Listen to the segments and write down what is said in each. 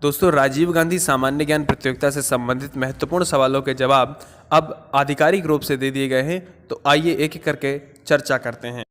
दोस्तों, राजीव गांधी सामान्य ज्ञान प्रतियोगिता से संबंधित महत्वपूर्ण सवालों के जवाब अब आधिकारिक रूप से दे दिए गए हैं। तो आइए एक एक करके चर्चा करते हैं।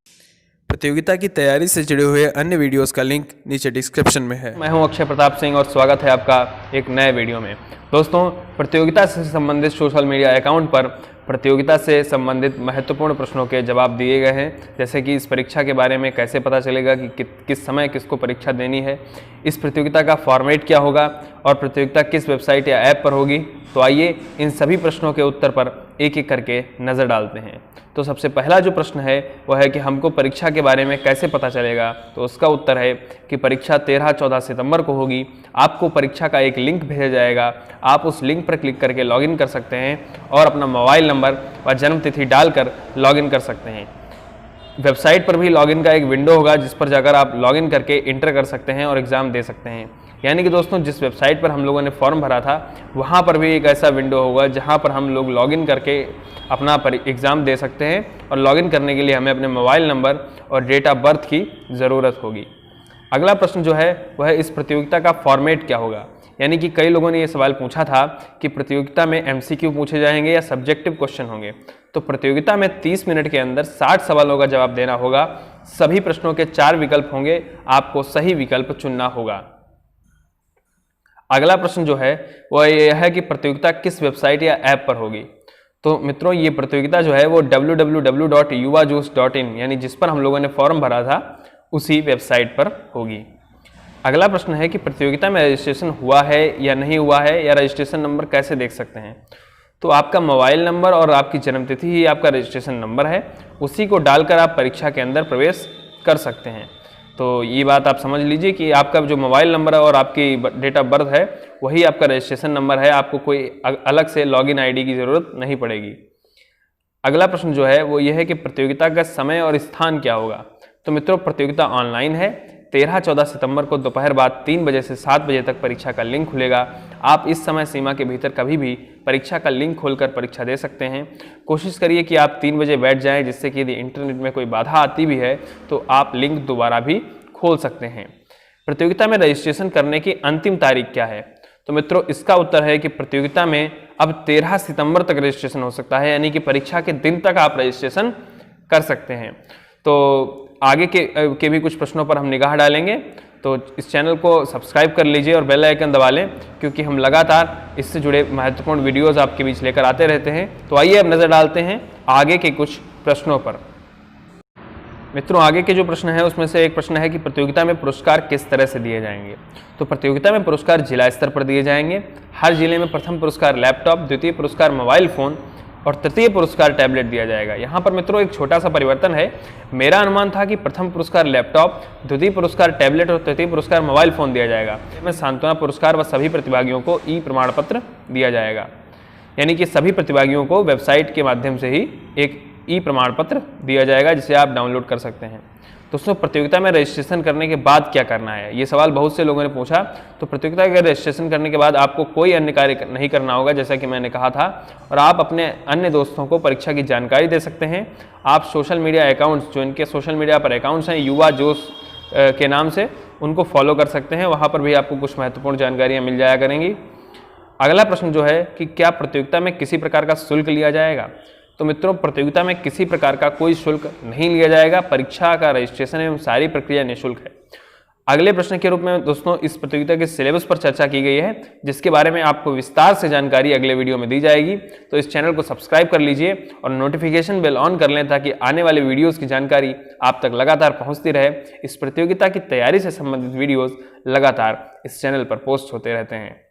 प्रतियोगिता की तैयारी से जुड़े हुए अन्य वीडियोस का लिंक नीचे डिस्क्रिप्शन में है। मैं हूं अक्षय प्रताप सिंह और स्वागत है आपका एक नए वीडियो में। दोस्तों, प्रतियोगिता से संबंधित सोशल मीडिया अकाउंट पर प्रतियोगिता से संबंधित महत्वपूर्ण प्रश्नों के जवाब दिए गए हैं। जैसे कि इस परीक्षा के बारे में कैसे पता चलेगा कि किस समय किसको परीक्षा देनी है, इस प्रतियोगिता का फॉर्मेट क्या होगा और प्रतियोगिता किस वेबसाइट या ऐप पर होगी। तो आइए इन सभी प्रश्नों के उत्तर पर एक एक करके नज़र डालते हैं। तो सबसे पहला जो प्रश्न है वह है कि हमको परीक्षा के बारे में कैसे पता चलेगा। तो उसका उत्तर है कि परीक्षा 13-14 सितंबर को होगी। आपको परीक्षा का एक लिंक भेजा जाएगा, आप उस लिंक पर क्लिक करके लॉगिन कर सकते हैं और अपना मोबाइल नंबर व जन्म तिथि डालकर लॉगिन कर सकते हैं। वेबसाइट पर भी लॉगिन का एक विंडो होगा जिस पर जाकर आप लॉगिन करके इंटर कर सकते हैं और एग्ज़ाम दे सकते हैं। यानी कि दोस्तों, जिस वेबसाइट पर हम लोगों ने फॉर्म भरा था वहाँ पर भी एक ऐसा विंडो होगा जहाँ पर हम लोग लॉगिन करके अपना एग्ज़ाम दे सकते हैं और लॉगिन करने के लिए हमें अपने मोबाइल नंबर और डेट ऑफ बर्थ की ज़रूरत होगी। अगला प्रश्न जो है वह इस प्रतियोगिता का फॉर्मेट क्या होगा। यानी कि कई लोगों ने ये सवाल पूछा था कि प्रतियोगिता में MCQ पूछे जाएंगे या सब्जेक्टिव क्वेश्चन होंगे। तो प्रतियोगिता में 30 मिनट के अंदर 60 सवालों का जवाब देना होगा। सभी प्रश्नों के 4 विकल्प होंगे, आपको सही विकल्प चुनना होगा। अगला प्रश्न जो है वह यह है कि प्रतियोगिता किस वेबसाइट या ऐप पर होगी। तो मित्रों, ये प्रतियोगिता जो है वो www.yuvajuice.in यानी जिस पर हम लोगों ने फॉर्म भरा था उसी वेबसाइट पर होगी। अगला प्रश्न है कि प्रतियोगिता में रजिस्ट्रेशन हुआ है या नहीं हुआ है, या रजिस्ट्रेशन नंबर कैसे देख सकते हैं। तो आपका मोबाइल नंबर और आपकी जन्मतिथि ही आपका रजिस्ट्रेशन नंबर है, उसी को डालकर आप परीक्षा के अंदर प्रवेश कर सकते हैं। तो ये बात आप समझ लीजिए कि आपका जो मोबाइल नंबर है और आपकी डेट ऑफ बर्थ है वही आपका रजिस्ट्रेशन नंबर है, आपको कोई अलग से लॉगिन आईडी की ज़रूरत नहीं पड़ेगी। अगला प्रश्न जो है वो ये है कि प्रतियोगिता का समय और स्थान क्या होगा। तो मित्रों, प्रतियोगिता ऑनलाइन है। 13-14 सितंबर को दोपहर बाद 3 बजे से 7 बजे तक परीक्षा का लिंक खुलेगा। आप इस समय सीमा के भीतर कभी भी परीक्षा का लिंक खोलकर परीक्षा दे सकते हैं। कोशिश करिए कि आप 3 बजे बैठ जाएं, जिससे कि यदि इंटरनेट में कोई बाधा आती भी है तो आप लिंक दोबारा भी खोल सकते हैं। प्रतियोगिता में रजिस्ट्रेशन करने की अंतिम तारीख क्या है। तो मित्रों, इसका उत्तर है कि प्रतियोगिता में अब 13 सितंबर तक रजिस्ट्रेशन हो सकता है, यानी कि परीक्षा के दिन तक आप रजिस्ट्रेशन कर सकते हैं। तो आगे के भी कुछ प्रश्नों पर हम निगाह डालेंगे। तो इस चैनल को सब्सक्राइब कर लीजिए और बेल आइकन दबा लें, क्योंकि हम लगातार इससे जुड़े महत्वपूर्ण वीडियोस आपके बीच लेकर आते रहते हैं। तो आइए अब नज़र डालते हैं आगे के कुछ प्रश्नों पर। मित्रों, आगे के जो प्रश्न है उसमें से एक प्रश्न है कि प्रतियोगिता में पुरस्कार किस तरह से दिए जाएंगे। तो प्रतियोगिता में पुरस्कार जिला स्तर पर दिए जाएंगे। हर जिले में प्रथम पुरस्कार लैपटॉप, द्वितीय पुरस्कार मोबाइल फ़ोन और तृतीय पुरस्कार टैबलेट दिया जाएगा। यहाँ पर मित्रों एक छोटा सा परिवर्तन है। मेरा अनुमान था कि प्रथम पुरस्कार लैपटॉप, द्वितीय पुरस्कार टैबलेट और तृतीय पुरस्कार मोबाइल फ़ोन दिया जाएगा। इसमें सांत्वना पुरस्कार व सभी प्रतिभागियों को ई प्रमाण पत्र दिया जाएगा। यानी कि सभी प्रतिभागियों को वेबसाइट के माध्यम से ही एक ई प्रमाण पत्र दिया जाएगा जिसे आप डाउनलोड कर सकते हैं। दोस्तों, प्रतियोगिता में रजिस्ट्रेशन करने के बाद क्या करना है, ये सवाल बहुत से लोगों ने पूछा। तो प्रतियोगिता के रजिस्ट्रेशन करने के बाद आपको कोई अन्य कार्य नहीं करना होगा, जैसा कि मैंने कहा था, और आप अपने अन्य दोस्तों को परीक्षा की जानकारी दे सकते हैं। आप सोशल मीडिया अकाउंट्स, जो इनके सोशल मीडिया पर अकाउंट्स हैं युवा जोश के नाम से, उनको फॉलो कर सकते हैं। वहाँ पर भी आपको कुछ महत्वपूर्ण जानकारियाँ मिल जाया करेंगी। अगला प्रश्न जो है कि क्या प्रतियोगिता में किसी प्रकार का शुल्क लिया जाएगा। तो मित्रों, प्रतियोगिता में किसी प्रकार का कोई शुल्क नहीं लिया जाएगा। परीक्षा का रजिस्ट्रेशन एवं सारी प्रक्रिया निःशुल्क है। अगले प्रश्न के रूप में दोस्तों इस प्रतियोगिता के सिलेबस पर चर्चा की गई है, जिसके बारे में आपको विस्तार से जानकारी अगले वीडियो में दी जाएगी। तो इस चैनल को सब्सक्राइब कर लीजिए और नोटिफिकेशन बेल ऑन कर लें, ताकि आने वाले वीडियोज़ की जानकारी आप तक लगातार पहुँचती रहे। इस प्रतियोगिता की तैयारी से संबंधित वीडियोज़ लगातार इस चैनल पर पोस्ट होते रहते हैं।